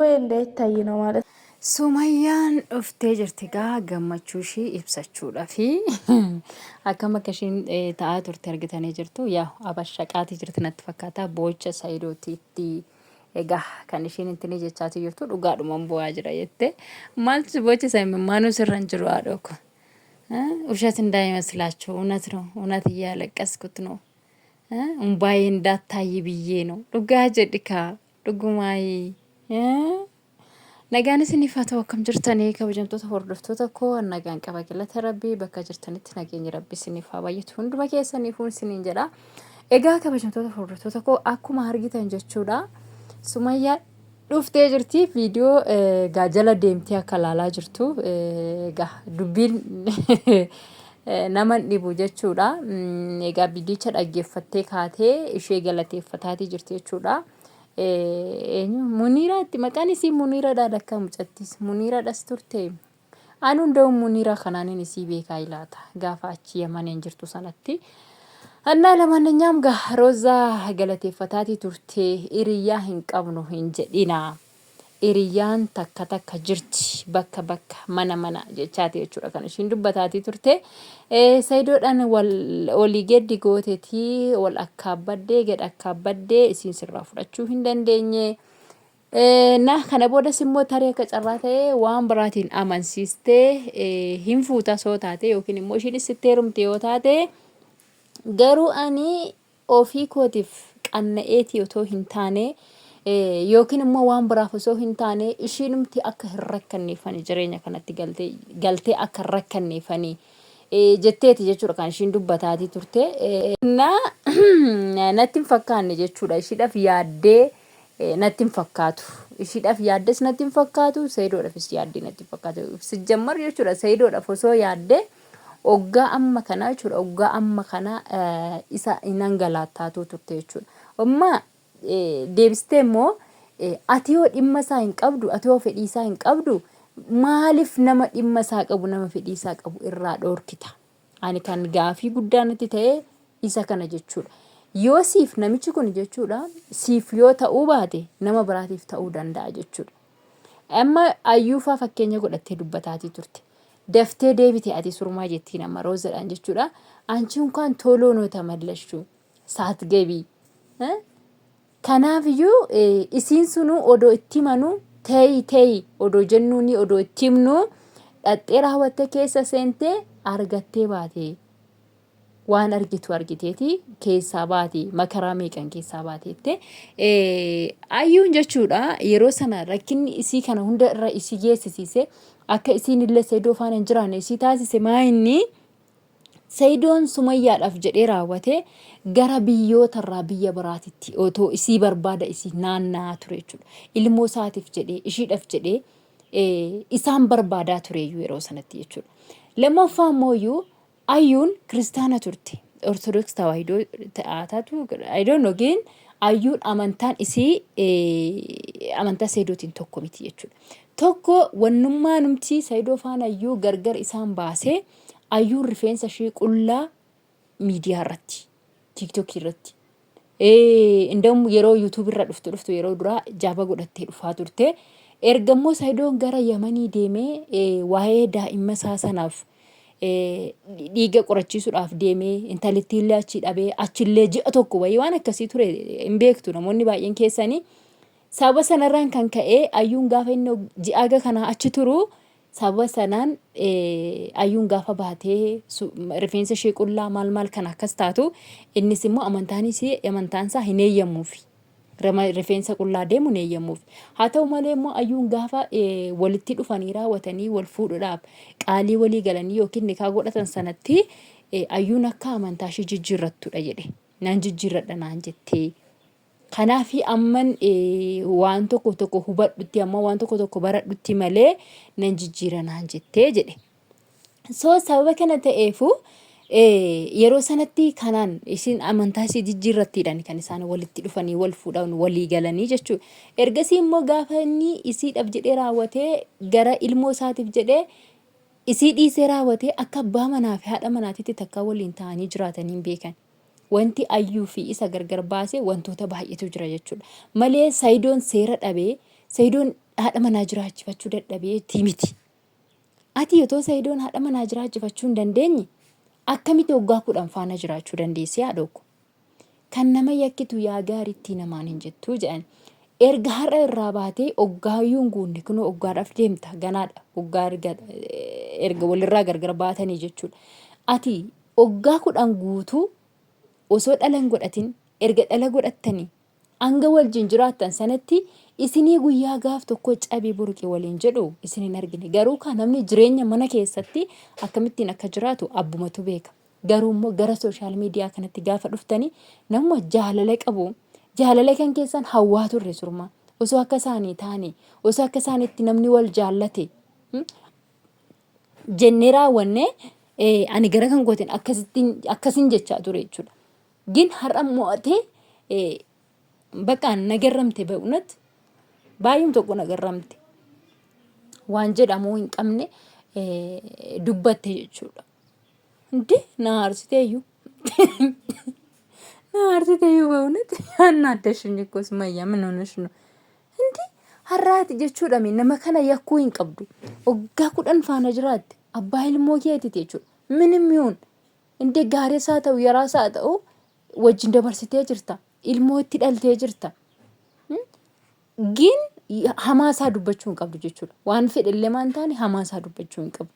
በእንደ ይታይ ነው ማለት Sumayyaan dhuftee jirti gaa gammachuu ishii ibsachuudhaaf akkama kashiin ta'aa turte argitanii jirtu yaa abashaqaatii jirti natti fakkaata boocha saayidootiitti egaa kan ishiin intini jechaati jirtu dhugaadhumaan bu'aa jira jette maaltu boocha saayimmaanuu sirran jiru haadhooko ውሸት እንዳይመስላችሁ እውነት ነው እውነት እያለቀስኩት ነው እምባዬ እንዳታይ ብዬ ነው ዱጋ ጀድካ ዱጉማይ nagaan isinii fatoo akkam jirtanii kabajamtoota hordoftoota koo nagaan qaba galata rabbii bakka jirtanitti nageenyi rabbii isiniif haa baay'atu hunduma keessaniif isiniin jedha egaa kabajamtoota hordoftoota koo akkuma argitan jechuudha Sumayyaa dhuftee jirti viidiyoo gaajala deemtee akka laalaa jirtu egaa dubbiin nama dhibu jechuudha egaa viidiyocha dhaggeeffattee kaatee ishee galateeffataatii jirti jechuudha Munira itti maqaan isii Munira dhaadakka mucattis Munira dhas turte anu እንደውም Munira kanaanin isii beekaa ilaata gaafa achi Yamaniin jirtu sanatti እና ለማንኛውም ጋር Rozaa galateeffataati turte hiriyaa hin qabnu hin jedhina hiriyaan takka takka jirti bakka bakka mana jechaati jechuudha kan ishiin dubbataati turte Saidoodhaan walii geddi gootetii wal akkaabbadde gad akkaabbadde isiin sirraa fudhachuu hin dandeenye na kana booda simmoo tarii akka carraa ta'e waan biraatiin amansiistee hin fuuta soo taate yookiin immoo ishiin sitti heerumte yoo taate garuu ani ofii kootiif qanna'eetii otoo hin taane yookiin immoo waan biraaf osoo hin taane ishiinumti akka hin rakkanneefani jireenya kanatti galtee akka hin rakkanneefani jetteeti jechuudha kan ishiin dubbataati turte na natti hin fakkaanne jechuudha ishiidhaaf yaaddee natti hin fakkaatu ishiidhaaf yaaddes natti hin fakkaatu Saidoodhaafis yaaddee natti hin fakkaatu sijjammar jechuudha Saidoodhaaf osoo yaaddee oggaa amma kana jechuudha oggaa amma kana isa inan galaataatu turte jechuudha amma deebistee immoo ati yoo dhimma isaa hin qabdu ati yoo fedhii isaa hin qabdu maaliif nama dhimma isaa qabu nama fedhii isaa qabu irraa dhoorkita ani kan gaafii guddaa natti ta'e isa kana jechuudha yoo siif namichi kun jechuudha siif yoo ta'uu baate nama biraatiif ta'uu danda'a jechuudha amma ayyuufaa fakkeenya godhattee dubbataati turte daftee deebite ati surmaa jettiin amma Rozaadhaan jechuudha anchiin kan toloo noota mallashu saat gabii Kanaafiyyuu isiin sunu odoo itti manu ta'ii odoo jennuuni odoo itti himnu dhattee raawwattee keessa seentee argattee baate waan argitu argiteeti keessaa baate makaraa meeqan keessaa baateette ayyuun jechuudha yeroo sana rakkinni isii kana hunda irra isii geessisiise akka isiin illee Saidoo faana hin jiraanne isii taasise maayinni Saidoon Sumayyaadhaaf jedhee raawwate gara biyyootarraa biyya biraatitti otoo isii barbaada isii naanna'aa ture jechuudha. Ilmoo isaatiif jedhee ishiidhaaf jedhee isaan barbaadaa tureeyyuu yeroo sanatti jechuudha. Lammaffaa immoo ayyuun kiristaana turte. Ortodoks tawaahidoo taatu I don't know again ayyuun amantaan isii amantaa Saidootiin tokko miti jechuudha. Tokko wannummaa numti Saidoo faana ayyuu gargar isaan baasee ayyuun rifeensa ishee qullaa miidiyaa irratti TikTok irratti እንደውም yeroo YouTube irra dhuftu yeroo dura jaaba godhattee dhufaa turte ergammoo Saidoon gara Yamanii deemee waa'ee daa'imma isaa sanaaf dhiiga qorachiisuudhaaf deemee intalittiillee achi dhabee achillee ji'a tokko wayii waan akkasii ture hin beektu namoonni baay'een keessanii sababa sanarraan kan ka'e ayyuun gaafa inni ji'aaga kana achi turu sababa sanaan ayyuun gaafa baatee rifeensa ishee qullaa maal kan akkas taatu innis immoo amantaansaa hin eeyyamuuf rifeensa qullaa deemu hin eeyyamuuf haa ta'u malee immoo ayyuun gaafa walitti dhufanii raawwatanii wal fuudhuudhaaf qaalii walii galanii yookiin nikaa godhatan sanatti ayyuun akka amantaa ishee jijjiirrattudha jedhe naan jijjiirradha naan jettee kanaafi amman waan tokko hubadhutti amma waan tokko baradhutti malee nan jijjiira naan jettee jedhe so sababa kana ta'eefu yeroo sanatti kanaan isin amantaa isii jijjiirrattiidhaan kan isaan walitti dhufanii wal fuudhan walii galanii jechuudha ergasii immoo gaafa inni isiidhaaf jedhee raawwatee gara ilmoo isaatiif jedhee isii dhiisee raawwatee akka abbaa manaa fi haadha manaatitti takka waliin ta'anii jiraatanii beekan wanti ayyuu fi isa gargar baase wantoota baay'eetu jira jechuudha malee Saidoon seera dhabee Saidoon haadha manaa jiraachifachuu dadhabeetii miti. Ati yoo Saayidoon haadha manaa jiraachifachuu hin dandeenye akkamitti waggaa 10 faana jiraachuu dandeessee haadhoko? Kan nama yakkitu yaa gaariitti namaan hin jettuu jedhan. Erga har'a irraa baatee oggaayyuun guunne kun oggaadhaaf deemta ganaadha. Oggaa erga walirraa gargar baatanii jechuudha. Ati oggaa 10 guutuu osoo dhala hin godhatin erga dhala godhattanii hanga wajjin jiraattan sanatti isinii guyyaa gaaf tokko cabii buruqe waliin jedhu isin hin argine. Garuu kan namni jireenya mana keessatti akkamittiin akka jiraatu abbumatu beeka. Garuu immoo gara sooshaal miidiyaa kanatti gaafa dhuftanii namuma jaalala qabu. Jaalala kan keessan hawwaa turre surma. Osoo akka isaanii taane, osoo akka isaaniitti namni wal jaallate. Jennee raawwanne ani gara kan gooteen akkasin jechaa ture jechuudha. Gin har'a mo'atee baqaan nagarramte ba'uunat baay'een tokko nagarramte. Waan jedhamu hin qabne dubbatte jechuudha. Ndi na arsiteeyyuu. Na arsiteeyyuu ba'uunat anna addashin ikkos mayyaa min honesh no. Ndi har'aati jechuudha nama kana yakkuu hin qabdu. Oggaa 10 faana jiraatte abbaa ilmoo keetiti jechuudha. Minim yoon inde gaarii isaa ta'u yaraa isaa ta'u wajjin dabarsitee jirta. Ilmoo itti dhaltee jirta. Gin hamaa isaa dubbachuu hin qabdu jechuudha. Waan fedhillee maan taane hamaa isaa dubbachuu hin qabdu.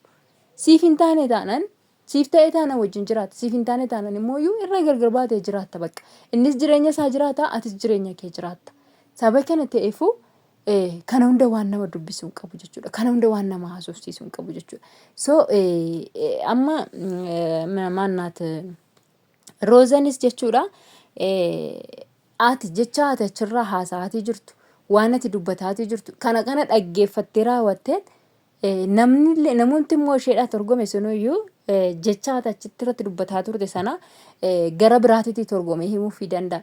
Siif hin taane taanaan siif ta'ee taanaan wajjin jiraata. Siif hin taane taanaan immoo irra gargar baatee jiraata bakka. Innis jireenya isaa jiraata, atis jireenya kee jiraata. Saba kana ta'eefuu kana hunda waan nama dubbisuu hin qabu jechuudha. Kana hunda waan nama haasofsiisuu hin qabu jechuudha. So amma maannaat Rozaanis jechuudha. Ati jecha ati achirraa haasa'aatii jirtu. Waan ati dubbataatii jirtu. Kana dhaggeeffattee raawwattee namoonni immoo isheedhaa torgome sunuyyuu jecha ati achitti irratti dubbataa turte sana gara biraatitti torgome himuufii danda'a.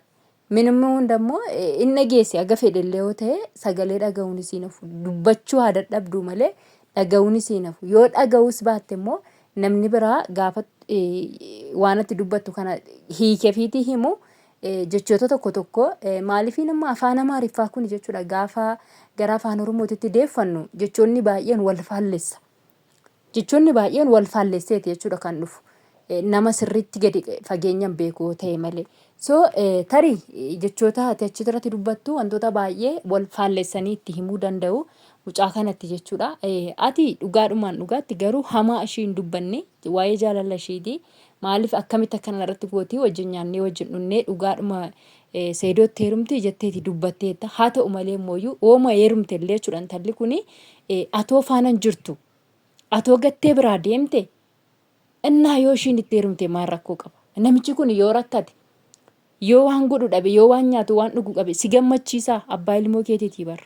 Minimmoo hundammoo inni geesse aga fedhellee yoo ta'e sagalee dhaga'uun isii nafu. Dubbachuu haa dadhabduu malee dhaga'uun isii nafu. Yoo dhaga'uus baatte immoo namni biraa gaafa waan ati dubbattu kana hiikeefiitii himu jechoota tokko maaliifii nama afaan Amaariffaa kun jechuudha gaafa gara afaan Oromootitti deeffannu jechoonni baay'een wal faallessa. Jechoonni baay'een wal faallesseeti jechuudha kan dhufu. Nama sirriitti gadi fageenyaan beeku ta'e malee. So tarii jechoota ati achirratti dubbattu wantoota baay'ee wal faallessanii itti himuu danda'u mucaa kanatti jechuudha. Ati dhugaadhumaan dhugaatti garuu hamaa ishii hin dubbanne waa'ee jaalala ishiiti. Maaliif akkamitti akkana irratti gootii wajjin nyaannee wajjin dhunnee dhugaadhuma Saayidootti heerumte jetteeti dubbatteetta. Haa ta'u malee immoo ooma heerumte illee jechuudha intalli kuni atoo faana hin jirtu. Atoo gattee biraa deemte innaa yoo ishiin itti heerumte maal rakkoo qaba. Namichi kun yoo rakkate yoo waan godhu dhabe yoo waan nyaatu waan dhugu qabe si gammachiisaa abbaa ilmoo keetiitii barra.